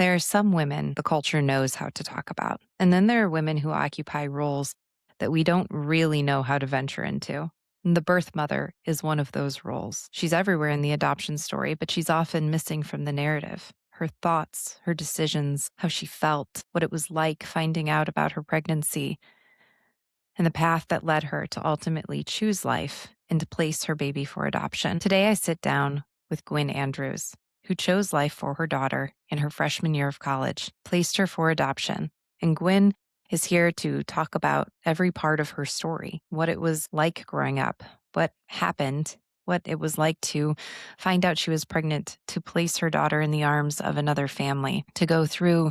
There are some women the culture knows how to talk about, and then there are women who occupy roles that we don't really know how to venture into. And the birth mother is one of those roles. She's everywhere in the adoption story, but she's often missing from the narrative. Her thoughts, her decisions, how she felt, what it was like finding out about her pregnancy, and the path that led her to ultimately choose life and to place her baby for adoption. Today, I sit down with Gwyn Andrews, who chose life for her daughter in her freshman year of college, placed her for adoption. And Gwyn is here to talk about every part of her story, what it was like growing up, what happened, what it was like to find out she was pregnant, to place her daughter in the arms of another family, to go through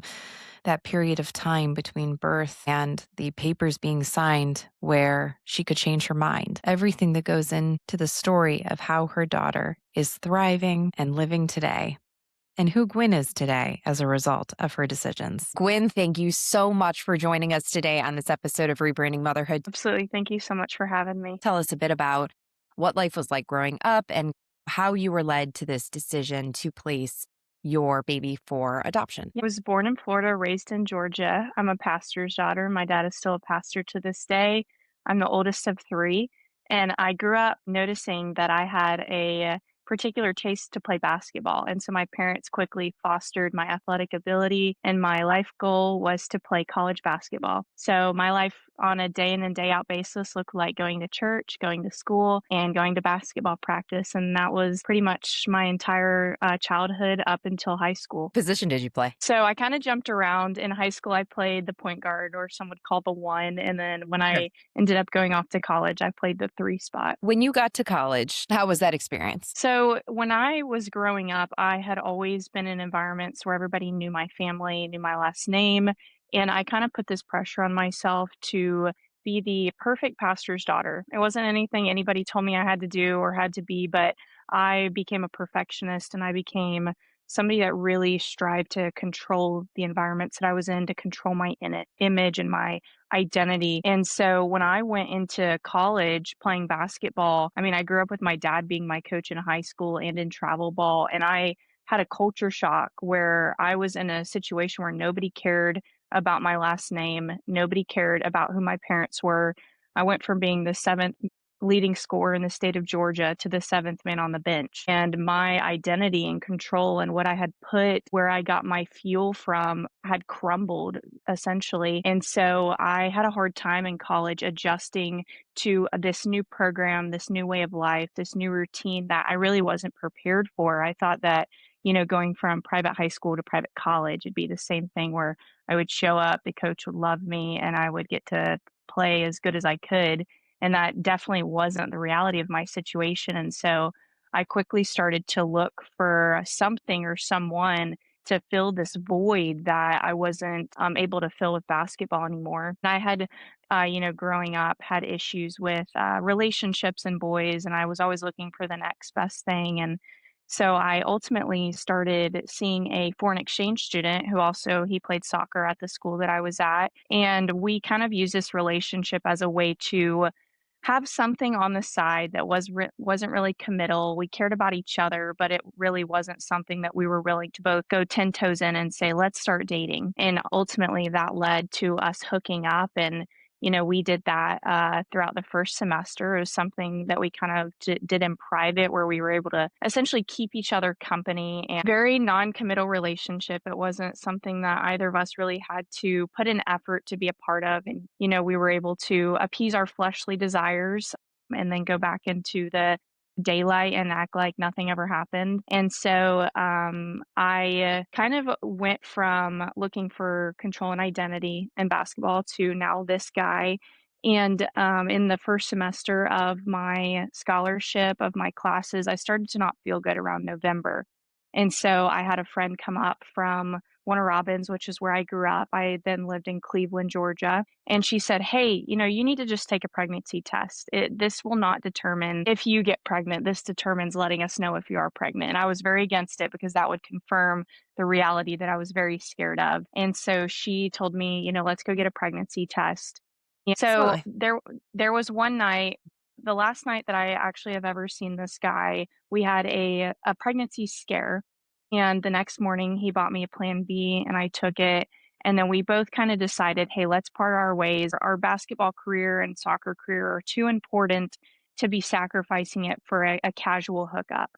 that period of time between birth and the papers being signed where she could change her mind. Everything that goes into the story of how her daughter is thriving and living today, and who Gwyn is today as a result of her decisions. Gwyn, thank you so much for joining us today on this episode of Rebranding Motherhood. Absolutely. Thank you so much for having me. Tell us a bit about what life was like growing up and how you were led to this decision to place your baby for adoption. I was born in Florida, raised in Georgia. I'm a pastor's daughter. My dad is still a pastor to this day. I'm the oldest of three. And I grew up noticing that I had a particular taste to play basketball. And so my parents quickly fostered my athletic ability, and my life goal was to play college basketball. So my life on a day in and day out basis looked like going to church, going to school, and going to basketball practice. And that was pretty much my entire childhood up until high school. Position did you play? So I kind of jumped around. In high school, I played the point guard, or some would call the one. And then when I ended up going off to college, I played the three spot. When you got to college, how was that experience? So when I was growing up, I had always been in environments where everybody knew my family, knew my last name. And I kind of put this pressure on myself to be the perfect pastor's daughter. It wasn't anything anybody told me I had to do or had to be, but I became a perfectionist, and I became somebody that really strived to control the environments that I was in, to control my image and my identity. And so when I went into college playing basketball, I mean, I grew up with my dad being my coach in high school and in travel ball. And I had a culture shock where I was in a situation where nobody cared about my last name. Nobody cared about who my parents were. I went from being the seventh leading scorer in the state of Georgia to the seventh man on the bench. And my identity and control and what I had put where I got my fuel from had crumbled essentially. And so I had a hard time in college adjusting to this new program, this new way of life, this new routine that I really wasn't prepared for. I thought that, going from private high school to private college, it'd be the same thing where I would show up, the coach would love me, and I would get to play as good as I could. And that definitely wasn't the reality of my situation. And so I quickly started to look for something or someone to fill this void that I wasn't able to fill with basketball anymore. And I had, growing up, had issues with relationships and boys, and I was always looking for the next best thing. And so I ultimately started seeing a foreign exchange student who also he played soccer at the school that I was at, and we kind of used this relationship as a way to have something on the side that wasn't really committal. We cared about each other, but it really wasn't something that we were willing to both go 10 toes in and say, let's start dating. And ultimately that led to us hooking up. And, we did that throughout the first semester. It was something that we kind of did in private, where we were able to essentially keep each other company, and very non-committal relationship. It wasn't something that either of us really had to put an effort to be a part of. And, we were able to appease our fleshly desires and then go back into the daylight and act like nothing ever happened. And so I kind of went from looking for control and identity in basketball to now this guy. And in the first semester of my scholarship, of my classes, I started to not feel good around November. And so I had a friend come up from Warner Robins, which is where I grew up. I then lived in Cleveland, Georgia. And she said, hey, you need to just take a pregnancy test. This will not determine if you get pregnant. This determines letting us know if you are pregnant. And I was very against it because that would confirm the reality that I was very scared of. And so she told me, let's go get a pregnancy test. And so there was one night, the last night that I actually have ever seen this guy, we had a pregnancy scare. And the next morning, he bought me a plan B and I took it. And then we both kind of decided, hey, let's part our ways. Our basketball career and soccer career are too important to be sacrificing it for a casual hookup.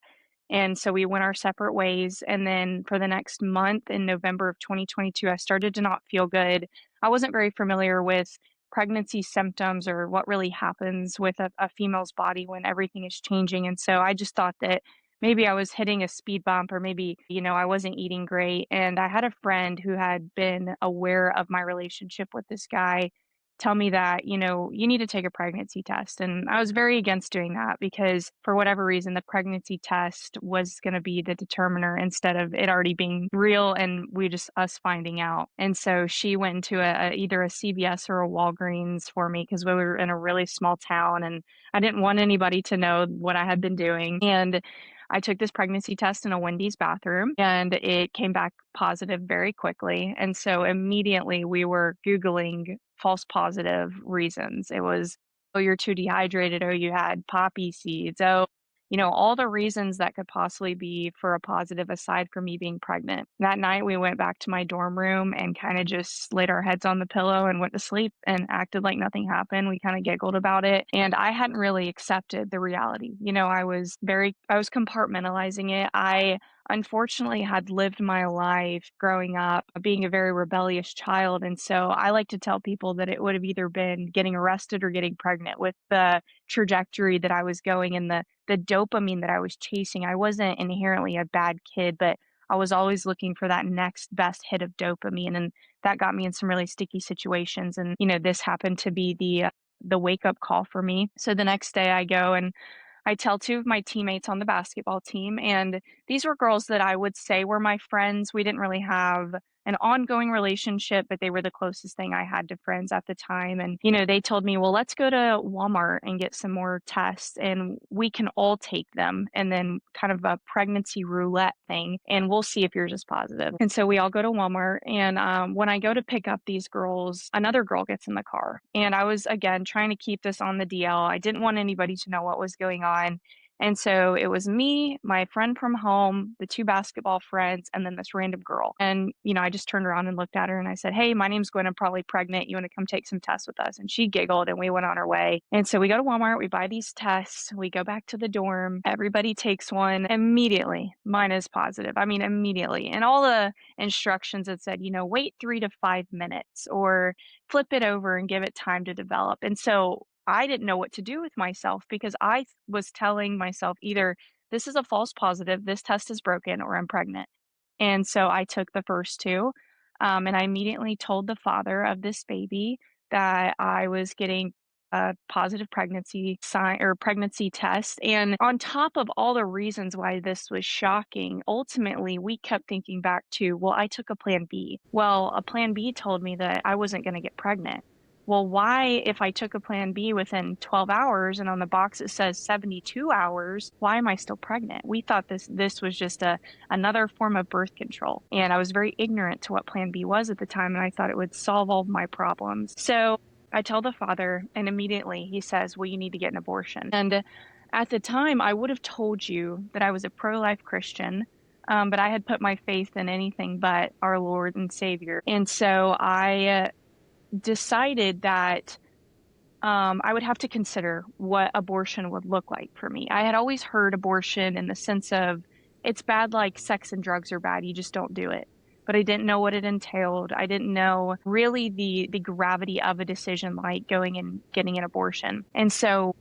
And so we went our separate ways. And then for the next month in November of 2022, I started to not feel good. I wasn't very familiar with pregnancy symptoms or what really happens with a female's body when everything is changing. And so I just thought that maybe I was hitting a speed bump or maybe, I wasn't eating great. And I had a friend who had been aware of my relationship with this guy tell me that, you need to take a pregnancy test. And I was very against doing that because for whatever reason, the pregnancy test was going to be the determiner instead of it already being real and we just us finding out. And so she went into either a CVS or a Walgreens for me because we were in a really small town and I didn't want anybody to know what I had been doing. And I took this pregnancy test in a Wendy's bathroom and it came back positive very quickly. And so immediately we were Googling false positive reasons. It was, oh, you're too dehydrated. Oh, you had poppy seeds. Oh, all the reasons that could possibly be for a positive aside from me being pregnant. That night we went back to my dorm room and kind of just laid our heads on the pillow and went to sleep and acted like nothing happened. We kind of giggled about it. And I hadn't really accepted the reality. I was compartmentalizing it. I unfortunately had lived my life growing up being a very rebellious child. And so I like to tell people that it would have either been getting arrested or getting pregnant with the trajectory that I was going and the dopamine that I was chasing. I wasn't inherently a bad kid, but I was always looking for that next best hit of dopamine. And that got me in some really sticky situations. And, this happened to be the wake up call for me. So the next day I go and I tell two of my teammates on the basketball team, and these were girls that I would say were my friends. We didn't really have an ongoing relationship, but they were the closest thing I had to friends at the time. And, they told me, well, let's go to Walmart and get some more tests and we can all take them. And then kind of a pregnancy roulette thing. And we'll see if yours is positive. And so we all go to Walmart. And when I go to pick up these girls, another girl gets in the car. And I was, again, trying to keep this on the DL. I didn't want anybody to know what was going on. And so it was me, my friend from home, the two basketball friends, and then this random girl. And, I just turned around and looked at her and I said, hey, my name's Gwen. I'm probably pregnant. You want to come take some tests with us? And she giggled and we went on our way. And so we go to Walmart, we buy these tests, we go back to the dorm. Everybody takes one immediately. Mine is positive. I mean, immediately. And all the instructions that said, wait 3 to 5 minutes or flip it over and give it time to develop. And so I didn't know what to do with myself because I was telling myself either this is a false positive, this test is broken, or I'm pregnant. And so I took the first two. And I immediately told the father of this baby that I was getting a positive pregnancy sign or pregnancy test. And on top of all the reasons why this was shocking, ultimately we kept thinking back to, well, I took a plan B. Well, a plan B told me that I wasn't going to get pregnant. Well, why, if I took a plan B within 12 hours and on the box it says 72 hours, why am I still pregnant? We thought this was just another form of birth control. And I was very ignorant to what plan B was at the time, and I thought it would solve all of my problems. So I tell the father, and immediately he says, well, you need to get an abortion. And at the time, I would have told you that I was a pro-life Christian, but I had put my faith in anything but our Lord and Savior. And so I decided that I would have to consider what abortion would look like for me. I had always heard abortion in the sense of it's bad, like sex and drugs are bad. You just don't do it. But I didn't know what it entailed. I didn't know really the gravity of a decision like going and getting an abortion. And so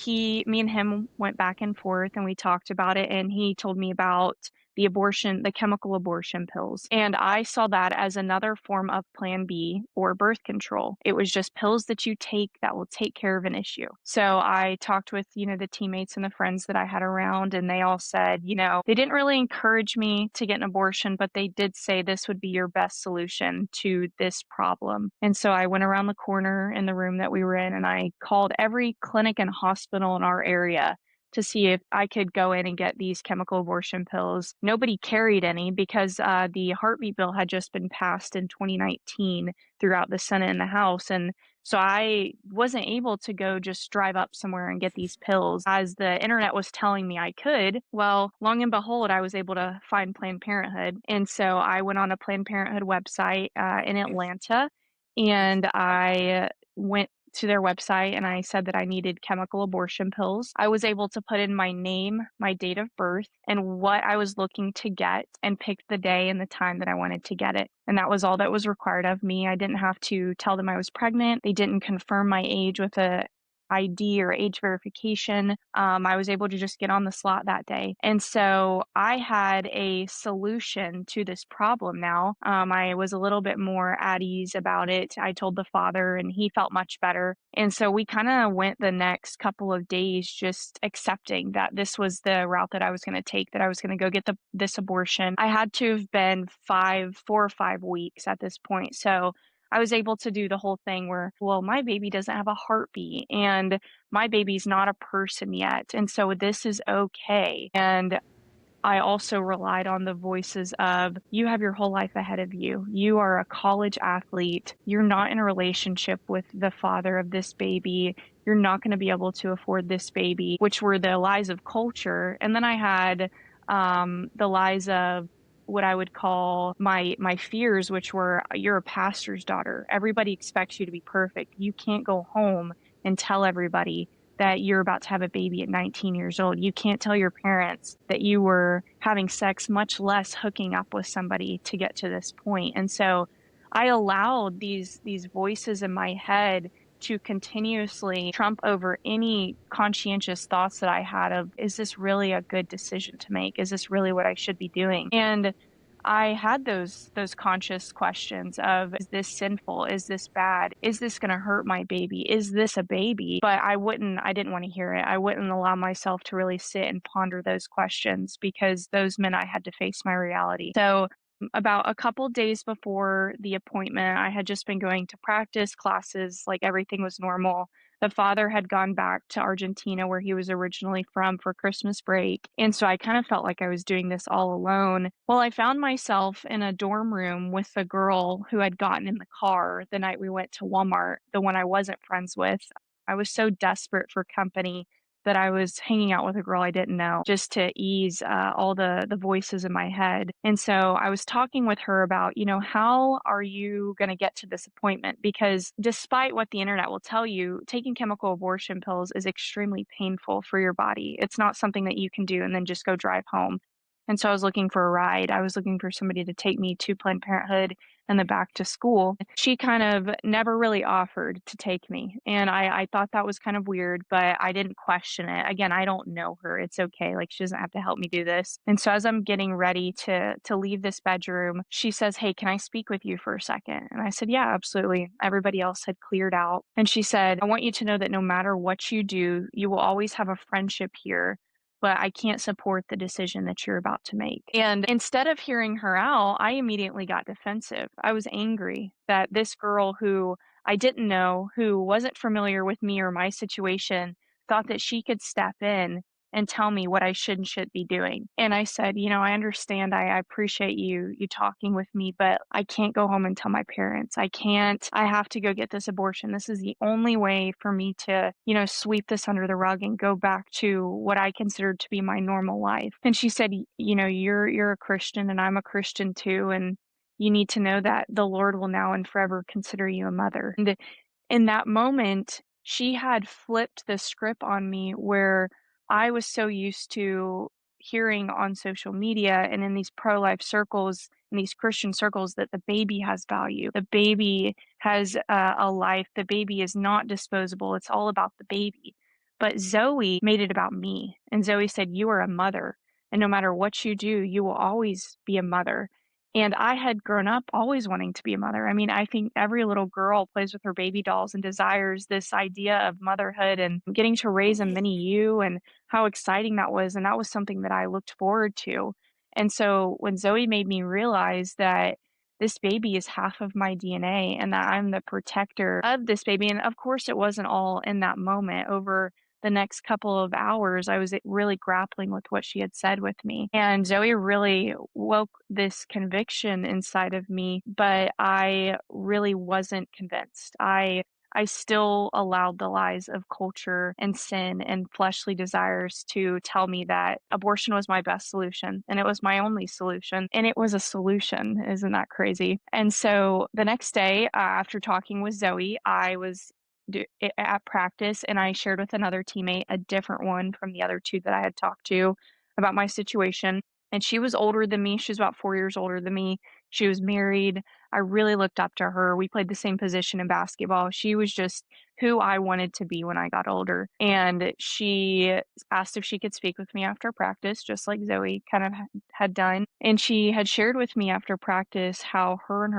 me and him went back and forth and we talked about it. And he told me about the chemical abortion pills. And I saw that as another form of plan B or birth control. It was just pills that you take that will take care of an issue. So I talked with, the teammates and the friends that I had around, and they all said, they didn't really encourage me to get an abortion, but they did say this would be your best solution to this problem. And so I went around the corner in the room that we were in and I called every clinic and hospital in our area to see if I could go in and get these chemical abortion pills. Nobody carried any because the heartbeat bill had just been passed in 2019 throughout the Senate and the House. And so I wasn't able to go just drive up somewhere and get these pills as the internet was telling me I could. Well, long and behold, I was able to find Planned Parenthood. And so I went on a Planned Parenthood website in Atlanta, and I went to their website and I said that I needed chemical abortion pills. I was able to put in my name, my date of birth, and what I was looking to get, and pick the day and the time that I wanted to get it. And that was all that was required of me. I didn't have to tell them I was pregnant. They didn't confirm my age with a ID or age verification. I was able to just get on the slot that day. And so I had a solution to this problem now. I was a little bit more at ease about it. I told the father, and he felt much better. And so we kind of went the next couple of days just accepting that this was the route that I was going to take, that I was going to go get this abortion. I had to have been 4 or 5 weeks at this point. So I was able to do the whole thing where, well, my baby doesn't have a heartbeat and my baby's not a person yet. And so this is okay. And I also relied on the voices of, you have your whole life ahead of you. You are a college athlete. You're not in a relationship with the father of this baby. You're not going to be able to afford this baby, which were the lies of culture. And then I had the lies of what I would call my fears, which were, you're a pastor's daughter. Everybody expects you to be perfect. You can't go home and tell everybody that you're about to have a baby at 19 years old. You can't tell your parents that you were having sex, much less hooking up with somebody to get to this point. And so I allowed these voices in my head to continuously trump over any conscientious thoughts that I had of, is this really a good decision to make? Is this really what I should be doing? And I had those conscious questions of, is this sinful? Is this bad? Is this going to hurt my baby? Is this a baby? But I didn't want to hear it. I wouldn't allow myself to really sit and ponder those questions because those meant I had to face my reality. So about a couple days before the appointment, I had just been going to practice classes, like everything was normal. The father had gone back to Argentina, where he was originally from, for Christmas break. And so I kind of felt like I was doing this all alone. Well, I found myself in a dorm room with a girl who had gotten in the car the night we went to Walmart, the one I wasn't friends with. I was so desperate for company that I was hanging out with a girl I didn't know just to ease all the voices in my head. And so I was talking with her about, how are you going to get to this appointment? Because despite what the internet will tell you, taking chemical abortion pills is extremely painful for your body. It's not something that you can do and then just go drive home. And so I was looking for a ride. I was looking for somebody to take me to Planned Parenthood and then back to school. She kind of never really offered to take me. And I thought that was kind of weird, but I didn't question it. Again, I don't know her. It's okay. Like, she doesn't have to help me do this. And so as I'm getting ready to leave this bedroom, she says, "Hey, can I speak with you for a second?" And I said, "Yeah, absolutely." Everybody else had cleared out. And she said, "I want you to know that no matter what you do, you will always have a friendship here, but I can't support the decision that you're about to make." And instead of hearing her out, I immediately got defensive. I was angry that this girl who I didn't know, who wasn't familiar with me or my situation, thought that she could step in and tell me what I should and should be doing. And I said, "I understand. I appreciate you talking with me, but I can't go home and tell my parents. I can't. I have to go get this abortion. This is the only way for me to, sweep this under the rug and go back to what I considered to be my normal life." And she said, You're a Christian and I'm a Christian too, and you need to know that the Lord will now and forever consider you a mother." And in that moment, she had flipped the script on me, where I was so used to hearing on social media and in these pro-life circles, in these Christian circles, that the baby has value. The baby has a life. The baby is not disposable. It's all about the baby. But Zoe made it about me. And Zoe said, "You are a mother. And no matter what you do, you will always be a mother." And I had grown up always wanting to be a mother. I mean, I think every little girl plays with her baby dolls and desires this idea of motherhood and getting to raise a mini you, and how exciting that was. And that was something that I looked forward to. And so when Zoe made me realize that this baby is half of my DNA and that I'm the protector of this baby, and of course, it wasn't all in that moment. Over the next couple of hours, I was really grappling with what she had said with me. And Zoe really woke this conviction inside of me, but I really wasn't convinced. I still allowed the lies of culture and sin and fleshly desires to tell me that abortion was my best solution and it was my only solution. And it was a solution. Isn't that crazy? And so the next day, after talking with Zoe, I was at practice and I shared with another teammate, a different one from the other two that I had talked to about my situation. And she was older than me. She was about 4 years older than me. She was married. I really looked up to her. We played the same position in basketball. She was just who I wanted to be when I got older. And she asked if she could speak with me after practice, just like Zoe kind of had done. And she had shared with me after practice how her and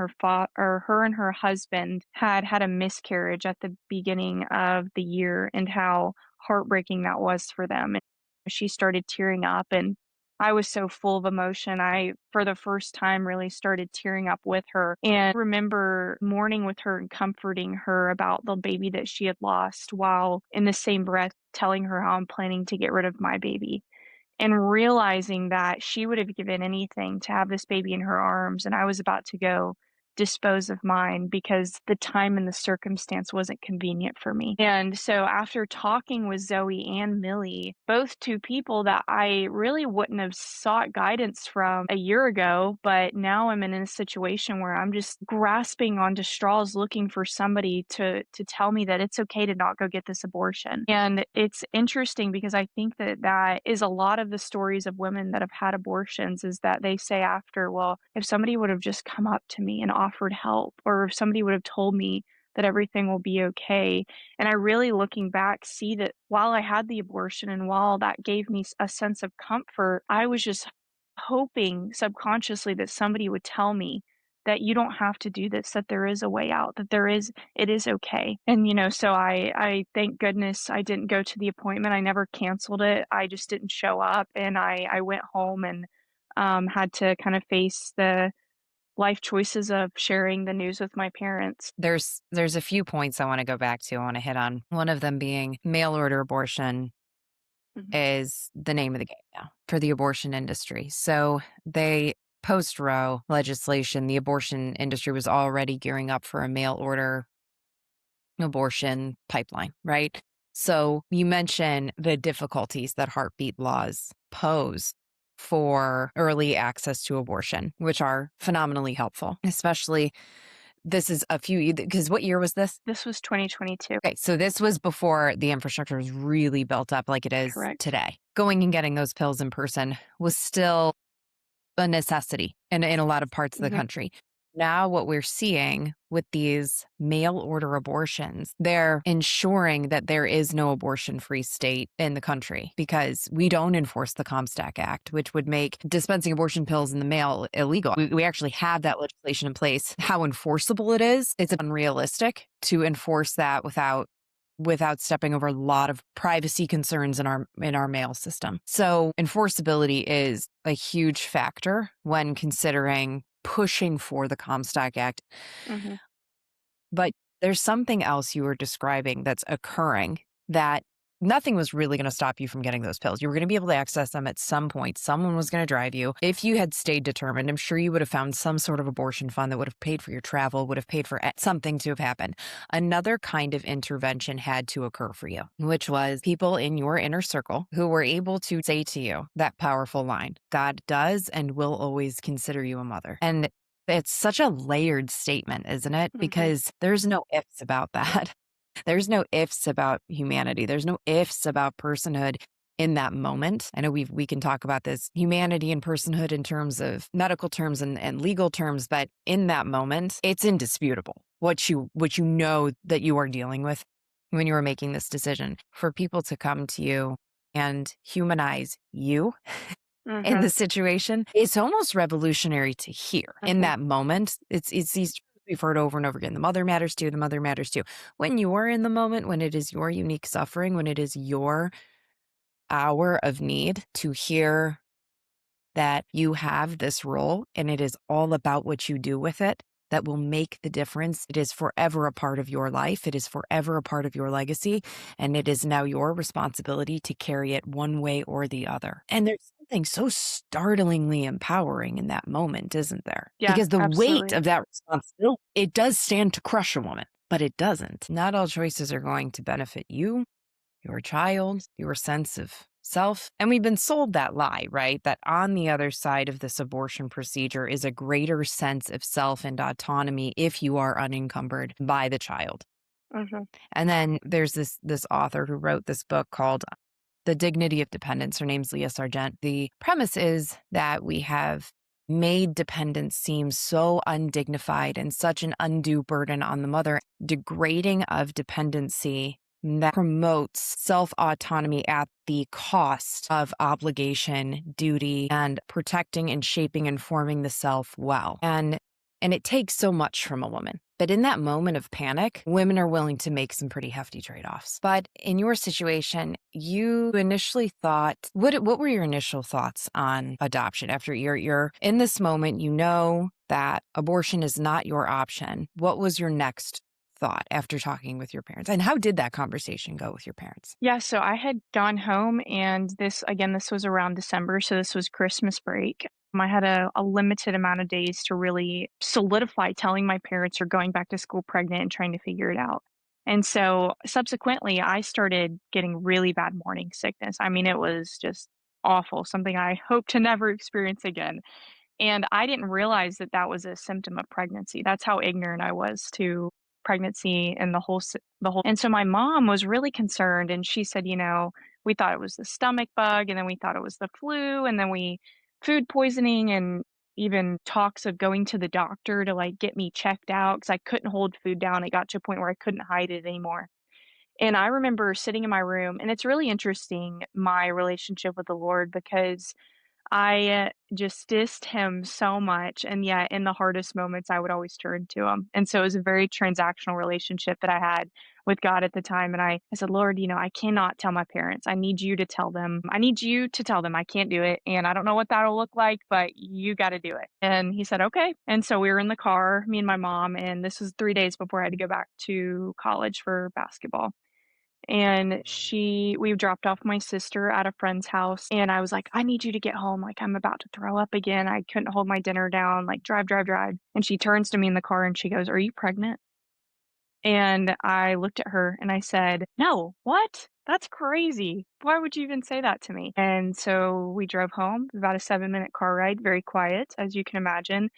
her husband had had a miscarriage at the beginning of the year and how heartbreaking that was for them. And she started tearing up and I was so full of emotion. I, for the first time, really started tearing up with her and remember mourning with her and comforting her about the baby that she had lost while in the same breath telling her how I'm planning to get rid of my baby and realizing that she would have given anything to have this baby in her arms, and I was about to go dispose of mine because the time and the circumstance wasn't convenient for me. And so after talking with Zoe and Millie, both two people that I really wouldn't have sought guidance from a year ago, but now I'm in a situation where I'm just grasping onto straws looking for somebody to tell me that it's okay to not go get this abortion. And it's interesting because I think that that is a lot of the stories of women that have had abortions is that they say after, well, if somebody would have just come up to me and offered help, or if somebody would have told me that everything will be okay. And I really, looking back, see that while I had the abortion and while that gave me a sense of comfort, I was just hoping subconsciously that somebody would tell me that you don't have to do this, that there is a way out, that it is okay. And, so I thank goodness I didn't go to the appointment. I never canceled it. I just didn't show up and I went home and had to kind of face the life choices of sharing the news with my parents. There's a few points I want to go back to. I want to hit on one of them being mail order abortion Mhm. is the name of the game now for the abortion industry. So they post Roe legislation, the abortion industry was already gearing up for a mail order abortion pipeline, right? So you mentioned the difficulties that heartbeat laws pose for early access to abortion, which are phenomenally helpful, especially this is a few, because what year was this? This was 2022. Okay, so this was before the infrastructure was really built up like it is Correct. today. Going and getting those pills in person was still a necessity in a lot of parts of the Mhm. country. Now, what we're seeing with these mail order abortions, they're ensuring that there is no abortion free state in the country because we don't enforce the Comstock Act, which would make dispensing abortion pills in the mail illegal. We actually have that legislation in place. How enforceable it is, it's unrealistic to enforce that without stepping over a lot of privacy concerns in our mail system. So enforceability is a huge factor when considering pushing for the Comstock Act. Mhm. But there's something else you were describing that's occurring that nothing was really going to stop you from getting those pills. You were going to be able to access them at some point. Someone was going to drive you. If you had stayed determined, I'm sure you would have found some sort of abortion fund that would have paid for your travel, would have paid for something to have happened. Another kind of intervention had to occur for you, which was people in your inner circle who were able to say to you that powerful line, God does and will always consider you a mother. And it's such a layered statement, isn't it? Mhm. Because there's no ifs about that. There's no ifs about humanity. There's no ifs about personhood in that moment. I know we can talk about this humanity and personhood in terms of medical terms and legal terms, but in that moment, it's indisputable what you know that you are dealing with when you are making this decision. For people to come to you and humanize you in Mhm. the situation, it's almost revolutionary to hear. In Mhm. that moment, it's these truths we've heard over and over again. The mother matters too, the mother matters too. When you are in the moment, when it is your unique suffering, when it is your hour of need to hear that you have this role and it is all about what you do with it, that will make the difference. It is forever a part of your life. It is forever a part of your legacy. And it is now your responsibility to carry it one way or the other. And there's something so startlingly empowering in that moment, isn't there? Yeah, Because the weight absolutely. of that responsibility, it does stand to crush a woman, but it doesn't. Not all choices are going to benefit you, your child, your sense of self. And we've been sold that lie, right? That on the other side of this abortion procedure is a greater sense of self and autonomy if you are unencumbered by the child. Mhm. And then there's this author who wrote this book called The Dignity of Dependence. Her name's Leah Sargent. The premise is that we have made dependence seem so undignified and such an undue burden on the mother, degrading of dependency that promotes self-autonomy at the cost of obligation, duty, and protecting and shaping and forming the self well. And it takes so much from a woman. But in that moment of panic, women are willing to make some pretty hefty trade-offs. But in your situation, you initially thought, what were your initial thoughts on adoption? After you're in this moment, you know that abortion is not your option. What was your next thought after talking with your parents? And how did that conversation go with your parents? Yeah, so I had gone home, and this was around December, so this was Christmas break. I had a limited amount of days to really solidify telling my parents or going back to school pregnant and trying to figure it out. And so subsequently, I started getting really bad morning sickness. I mean, it was just awful, something I hope to never experience again. And I didn't realize that that was a symptom of pregnancy. That's how ignorant I was to pregnancy and the whole. And so my mom was really concerned, and she said, we thought it was the stomach bug, and then we thought it was the flu, and then we food poisoning, and even talks of going to the doctor to like get me checked out because I couldn't hold food down. It got to a point where I couldn't hide it anymore. And I remember sitting in my room, and it's really interesting, my relationship with the Lord, because I just dissed him so much, and yet in the hardest moments, I would always turn to him, and so it was a very transactional relationship that I had with God at the time, and I said, "Lord, I cannot tell my parents. I need you to tell them. I need you to tell them I can't do it, and I don't know what that'll look like, but you gotta do it." And he said, "Okay." And so we were in the car, me and my mom, and this was 3 days before I had to go back to college for basketball. And we dropped off my sister at a friend's house, and I was like, "I need you to get home, like, I'm about to throw up again, I couldn't hold my dinner down, like, drive, drive, drive." And she turns to me in the car and she goes, "Are you pregnant?" And I looked at her and I said, "No, what? That's crazy. Why would you even say that to me?" And so we drove home, about a 7-minute car ride, very quiet, as you can imagine.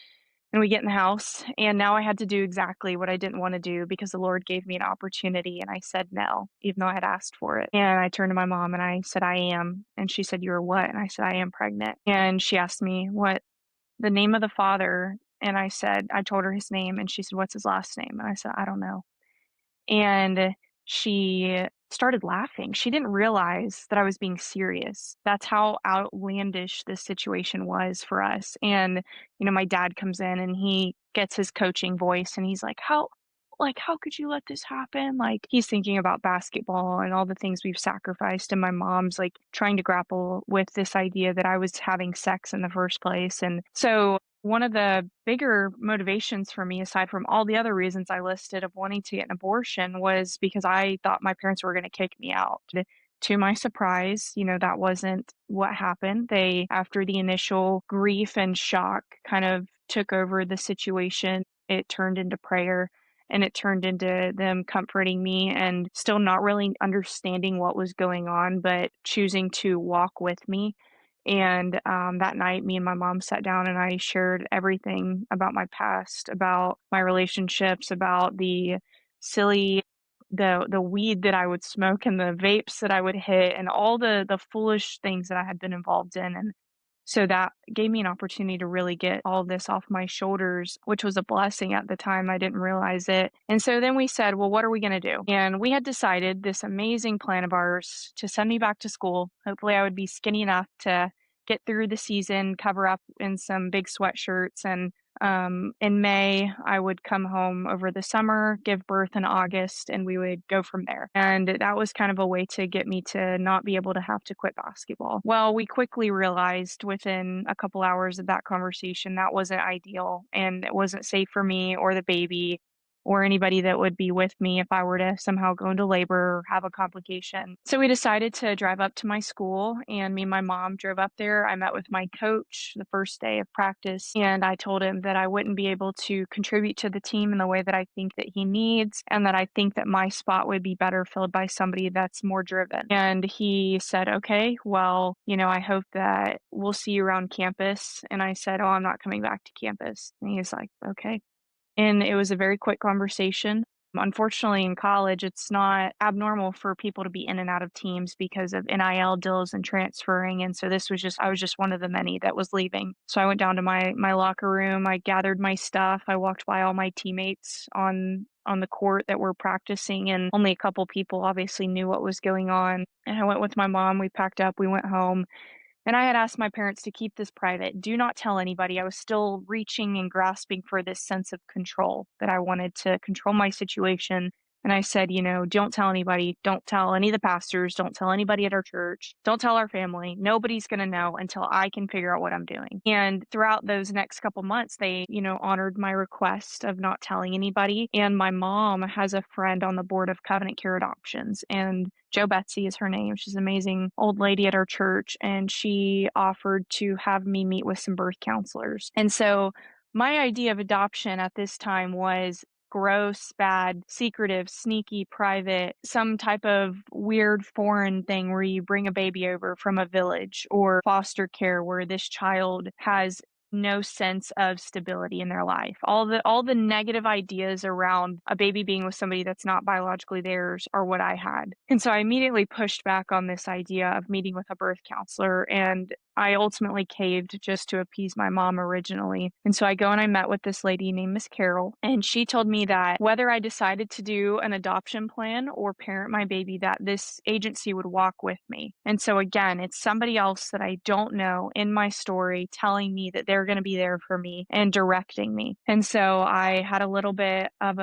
And we get in the house, and now I had to do exactly what I didn't wanna do because the Lord gave me an opportunity, and I said no, even though I had asked for it. And I turned to my mom and I said, "I am." And she said, "You're what?" And I said, "I am pregnant." And she asked me what the name of the father, and I told her his name, and she said, "What's his last name?" And I said, "I don't know." And she started laughing. She didn't realize that I was being serious. That's how outlandish this situation was for us. And, my dad comes in and he gets his coaching voice and he's like, how could you let this happen? Like, he's thinking about basketball and all the things we've sacrificed. And my mom's like trying to grapple with this idea that I was having sex in the first place. And so one of the bigger motivations for me, aside from all the other reasons I listed of wanting to get an abortion, was because I thought my parents were going to kick me out. To my surprise, that wasn't what happened. They, after the initial grief and shock kind of took over the situation, it turned into prayer, and it turned into them comforting me and still not really understanding what was going on, but choosing to walk with me. And that night, me and my mom sat down and I shared everything about my past, about my relationships, about the silly, the weed that I would smoke and the vapes that I would hit, and all the foolish things that I had been involved in. And so that gave me an opportunity to really get all of this off my shoulders, which was a blessing at the time. I didn't realize it. And so then we said, well, what are we going to do? And we had decided this amazing plan of ours to send me back to school. Hopefully, I would be skinny enough to get through the season, cover up in some big sweatshirts, and In May, I would come home over the summer, give birth in August, and we would go from there. And that was kind of a way to get me to not be able to have to quit basketball. Well, we quickly realized within a couple hours of that conversation that wasn't ideal and it wasn't safe for me or the baby or anybody that would be with me if I were to somehow go into labor or have a complication. So we decided to drive up to my school, and me and my mom drove up there. I met with my coach the first day of practice, and I told him that I wouldn't be able to contribute to the team in the way that I think that he needs, and that I think that my spot would be better filled by somebody that's more driven. And he said, "Okay, well, I hope that we'll see you around campus." And I said, "Oh, I'm not coming back to campus." And he was like, "Okay." And it was a very quick conversation. Unfortunately, in college, it's not abnormal for people to be in and out of teams because of NIL deals and transferring. And so I was just one of the many that was leaving. So I went down to my locker room. I gathered my stuff. I walked by all my teammates on the court that were practicing, and only a couple people obviously knew what was going on. And I went with my mom. We packed up. We went home. And I had asked my parents to keep this private. Do not tell anybody. I was still reaching and grasping for this sense of control, that I wanted to control my situation. And I said, don't tell anybody. Don't tell any of the pastors. Don't tell anybody at our church. Don't tell our family. Nobody's going to know until I can figure out what I'm doing. And throughout those next couple months, they, honored my request of not telling anybody. And my mom has a friend on the board of Covenant Care Adoptions. And Joe Betsy is her name. She's an amazing old lady at our church, and she offered to have me meet with some birth counselors. And so my idea of adoption at this time was gross, bad, secretive, sneaky, private, some type of weird foreign thing where you bring a baby over from a village, or foster care where this child has no sense of stability in their life. All the negative ideas around a baby being with somebody that's not biologically theirs are what I had. And so I immediately pushed back on this idea of meeting with a birth counselor, and I ultimately caved just to appease my mom originally. And so I go and I met with this lady named Miss Carol, and she told me that whether I decided to do an adoption plan or parent my baby, that this agency would walk with me. And so again, it's somebody else that I don't know in my story telling me that they're going to be there for me and directing me. And so I had a little bit of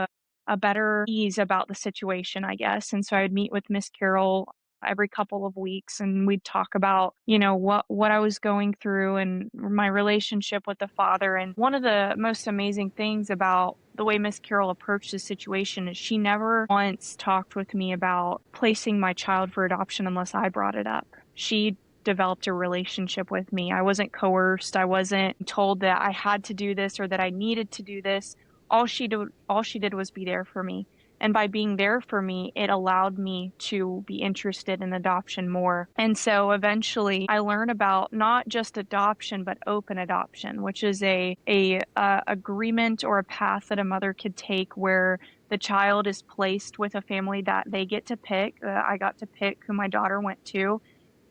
a better ease about the situation, I guess. And so I would meet with Miss Carol every couple of weeks, and we'd talk about, what I was going through and my relationship with the father. And one of the most amazing things about the way Miss Carol approached the situation is she never once talked with me about placing my child for adoption unless I brought it up. She developed a relationship with me. I wasn't coerced. I wasn't told that I had to do this or that I needed to do this. All she did was be there for me. And by being there for me, it allowed me to be interested in adoption more. And so eventually I learned about not just adoption, but open adoption, which is a agreement or a path that a mother could take where the child is placed with a family that they get to pick. I got to pick who my daughter went to,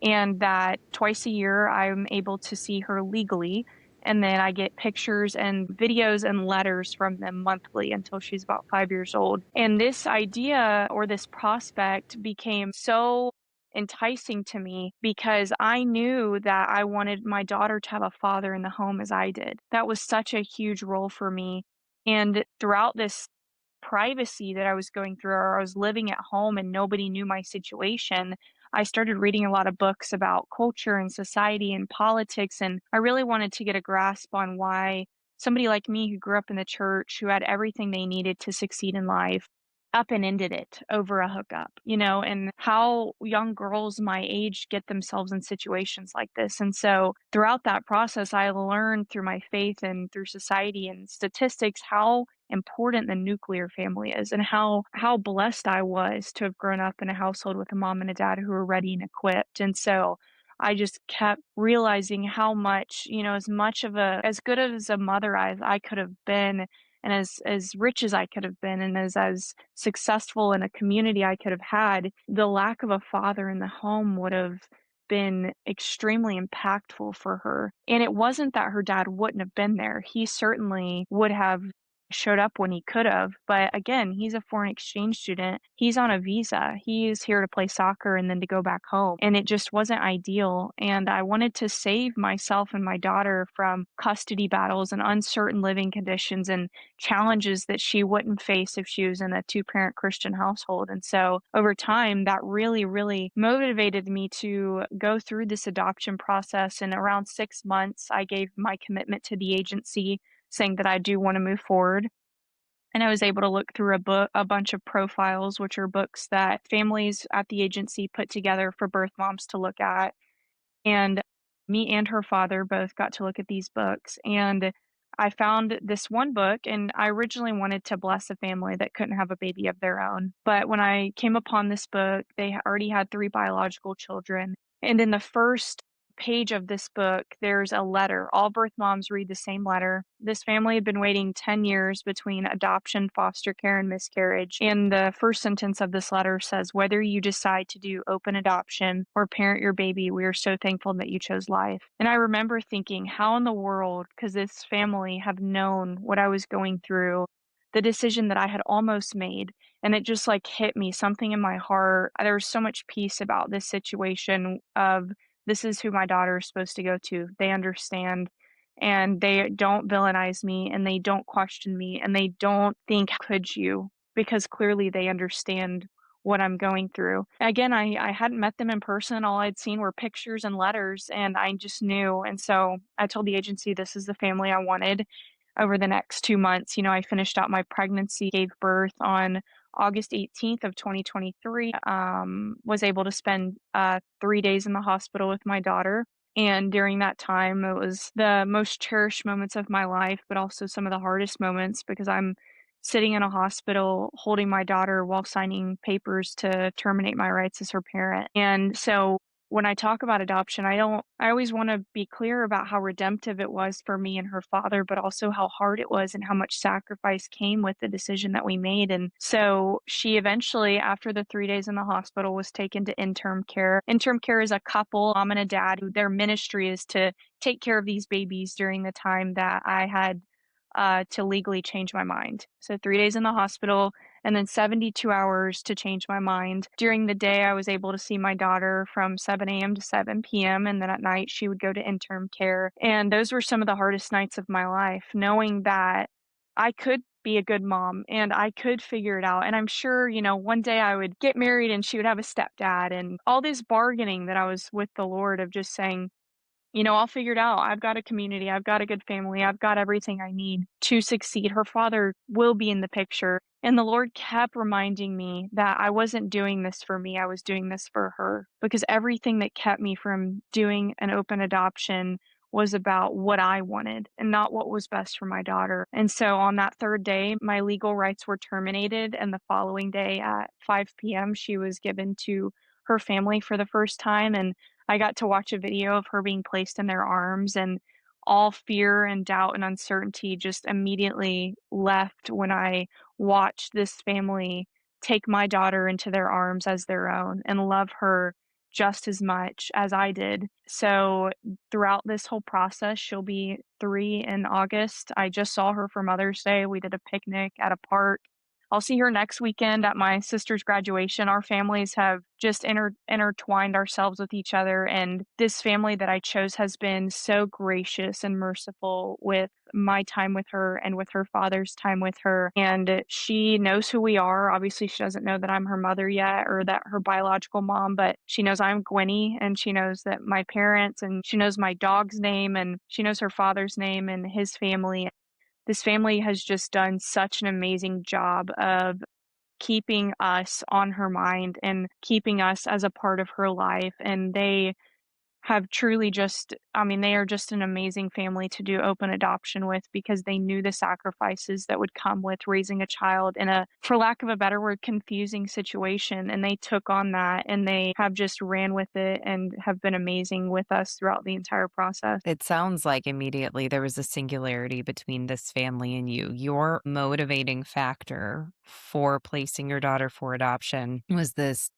and that twice a year I'm able to see her legally. And then I get pictures and videos and letters from them monthly until she's about 5 years old. And this idea or this prospect became so enticing to me because I knew that I wanted my daughter to have a father in the home as I did. That was such a huge role for me. And throughout this privacy that I was going through, or I was living at home and nobody knew my situation, I started reading a lot of books about culture and society and politics. And I really wanted to get a grasp on why somebody like me, who grew up in the church, who had everything they needed to succeed in life, up and ended it over a hookup, and how young girls my age get themselves in situations like this. And so throughout that process, I learned through my faith and through society and statistics how important the nuclear family is, and how blessed I was to have grown up in a household with a mom and a dad who were ready and equipped. And so I just kept realizing how much, as good as a mother as I could have been, and as rich as I could have been, and as successful in a community I could have had, the lack of a father in the home would have been extremely impactful for her. And it wasn't that her dad wouldn't have been there. He certainly would have showed up when he could have. But again, he's a foreign exchange student. He's on a visa. He's here to play soccer and then to go back home. And it just wasn't ideal. And I wanted to save myself and my daughter from custody battles and uncertain living conditions and challenges that she wouldn't face if she was in a two-parent Christian household. And so over time, that really, really motivated me to go through this adoption process. And around 6 months, I gave my commitment to the agency saying that I do want to move forward. And I was able to look through a bunch of profiles, which are books that families at the agency put together for birth moms to look at. And me and her father both got to look at these books. And I found this one book, and I originally wanted to bless a family that couldn't have a baby of their own. But when I came upon this book, they already had three biological children. And in the first page of this book, there's a letter. All birth moms read the same letter. This family had been waiting 10 years between adoption, foster care, and miscarriage. And the first sentence of this letter says, "Whether you decide to do open adoption or parent your baby, we are so thankful that you chose life." And I remember thinking, how in the world could this family have known what I was going through, the decision that I had almost made? And it just like hit me, something in my heart. There was so much peace about this situation of this is who my daughter is supposed to go to. They understand and they don't villainize me and they don't question me and they don't think, could you? Because clearly they understand what I'm going through. Again, I hadn't met them in person. All I'd seen were pictures and letters, and I just knew. And so I told the agency this is the family I wanted. Over the next 2 months, I finished out my pregnancy, gave birth on August 18th of 2023, was able to spend 3 days in the hospital with my daughter. And during that time, it was the most cherished moments of my life, but also some of the hardest moments because I'm sitting in a hospital holding my daughter while signing papers to terminate my rights as her parent. And so when I talk about adoption, I always want to be clear about how redemptive it was for me and her father, but also how hard it was and how much sacrifice came with the decision that we made. And so she eventually, after the 3 days in the hospital, was taken to interim care. Interim care is a couple, mom and a dad, who their ministry is to take care of these babies during the time that I had to legally change my mind. So 3 days in the hospital, and then 72 hours to change my mind. During the day, I was able to see my daughter from 7 a.m. to 7 p.m. And then at night, she would go to interim care. And those were some of the hardest nights of my life, knowing that I could be a good mom and I could figure it out. And I'm sure, one day I would get married and she would have a stepdad, and all this bargaining that I was with the Lord of just saying, I'll figure it out. I've got a community. I've got a good family. I've got everything I need to succeed. Her father will be in the picture. And the Lord kept reminding me that I wasn't doing this for me. I was doing this for her, because everything that kept me from doing an open adoption was about what I wanted and not what was best for my daughter. And so on that third day, my legal rights were terminated. And the following day at 5 p.m., she was given to her family for the first time. And I got to watch a video of her being placed in their arms, and all fear and doubt and uncertainty just immediately left when I watched this family take my daughter into their arms as their own and love her just as much as I did. So throughout this whole process, she'll be 3 in August. I just saw her for Mother's Day. We did a picnic at a park. I'll see her next weekend at my sister's graduation. Our families have just intertwined ourselves with each other, and this family that I chose has been so gracious and merciful with my time with her and with her father's time with her. And she knows who we are. Obviously, she doesn't know that I'm her mother yet or that her biological mom, but she knows I'm Gwynny, and she knows that my parents, and she knows my dog's name, and she knows her father's name and his family. This family has just done such an amazing job of keeping us on her mind and keeping us as a part of her life. And they have truly just, I mean, they are just an amazing family to do open adoption with, because they knew the sacrifices that would come with raising a child in a, for lack of a better word, confusing situation. And they took on that and they have just ran with it and have been amazing with us throughout the entire process. It sounds like immediately there was a singularity between this family and you. Your motivating factor for placing your daughter for adoption was this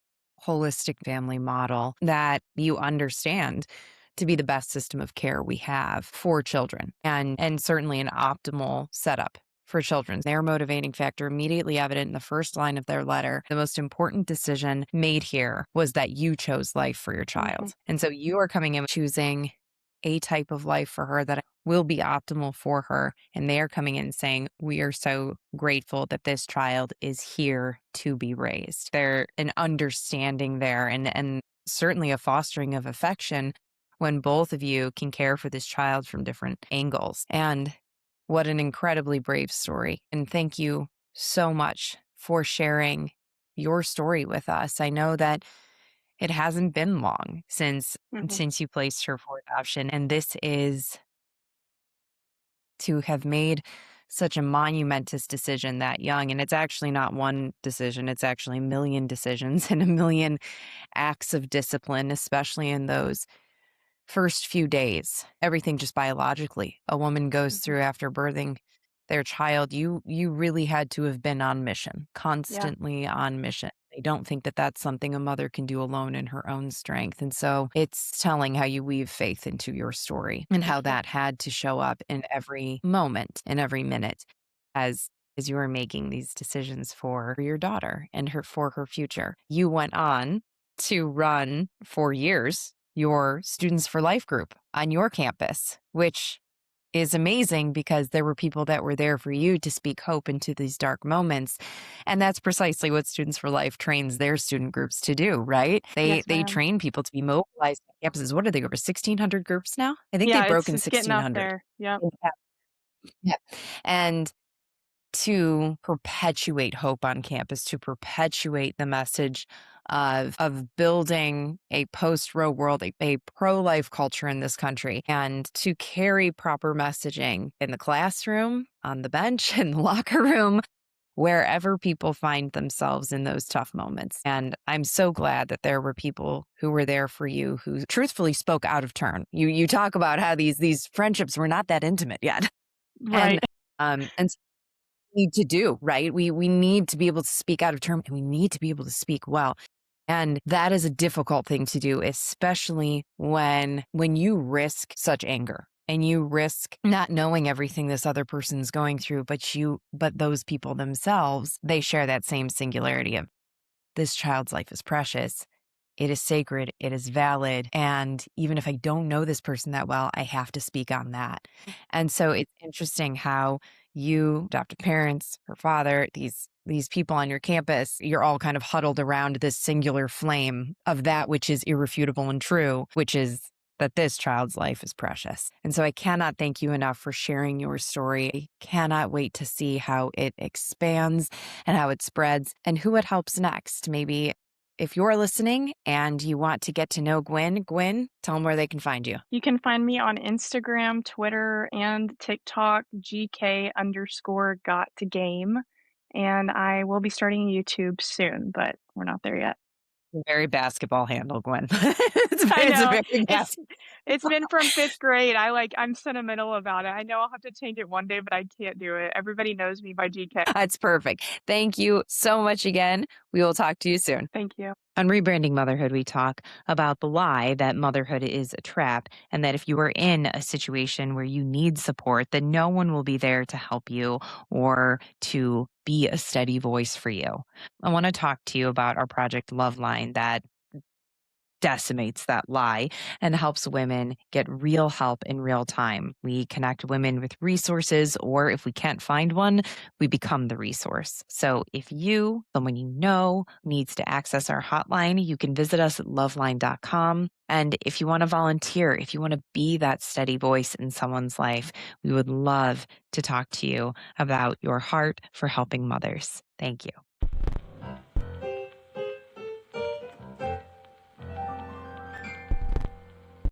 holistic family model that you understand to be the best system of care we have for children, and certainly an optimal setup for children. Their motivating factor immediately evident in the first line of their letter. The most important decision made here was that you chose life for your Mhm. child. And so you are coming in choosing a type of life for her that will be optimal for her. And they are coming in saying, we are so grateful that this child is here to be raised. There's an understanding there and certainly a fostering of affection when both of you can care for this child from different angles. And what an incredibly brave story. And thank you so much for sharing your story with us. I know that it hasn't been long Mhm. since you placed her for adoption, and this is to have made such a monumentous decision that young. And it's actually not one decision, it's actually a million decisions and a million acts of discipline, especially in those first few days. Everything just biologically a woman goes Mhm. through after birthing their child, you really had to have been on mission, Yeah. constantly on mission. I don't think that that's something a mother can do alone in her own strength. And so it's telling how you weave faith into your story and Thank how you. that had to show up in every moment, in every minute as you were making these decisions for your daughter and for her future. You went on to run for years your Students for Life group on your campus, which is amazing because there were people that were there for you to speak hope into these dark moments. And that's precisely what Students for Life trains their student groups to do, right? Yes, They ma'am. train people to be mobilized on campuses. What are they, over 1,600 groups now? I think Yeah, they've it's broken it's getting up 1,600. there. Yep. Yeah. Yeah. And to perpetuate hope on campus, to perpetuate the message of building a post-Roe world, a pro-life culture in this country, and to carry proper messaging in the classroom, on the bench, in the locker room, wherever people find themselves in those tough moments. And I'm so glad that there were people who were there for you who truthfully spoke out of turn. You talk about how these friendships were not that intimate yet. Right. And and need to do, right? We need to be able to speak out of term and we need to be able to speak well. And that is a difficult thing to do, especially when you risk such anger and you risk not knowing everything this other person's going through, but those people themselves, they share that same singularity of this child's life is precious. It is sacred. It is valid. And even if I don't know this person that well, I have to speak on that. And so it's interesting how you, adoptive parents, her father, these people on your campus, you're all kind of huddled around this singular flame of that which is irrefutable and true, which is that this child's life is precious. And so I cannot thank you enough for sharing your story. I cannot wait to see how it expands and how it spreads and who it helps next. Maybe if you're listening and you want to get to know Gwyn, tell them where they can find you. You can find me on Instagram, Twitter, and TikTok, GK_got to game. And I will be starting YouTube soon, but we're not there yet. Very basketball handle, Gwyn. I It's a know. very It's basketball. it's been from 5th grade. I'm sentimental about it. I know I'll have to change it one day, but I can't do it. Everybody knows me by GK. That's perfect. Thank you so much again. We will talk to you soon. Thank you. On Rebranding Motherhood, we talk about the lie that motherhood is a trap and that if you are in a situation where you need support, then no one will be there to help you or to be a steady voice for you. I want to talk to you about our project Loveline that decimates that lie and helps women get real help in real time. We connect women with resources, or if we can't find one, we become the resource. So if you, someone you know, needs to access our hotline, you can visit us at loveline.com. And if you want to volunteer, if you want to be that steady voice in someone's life, we would love to talk to you about your heart for helping mothers. Thank you.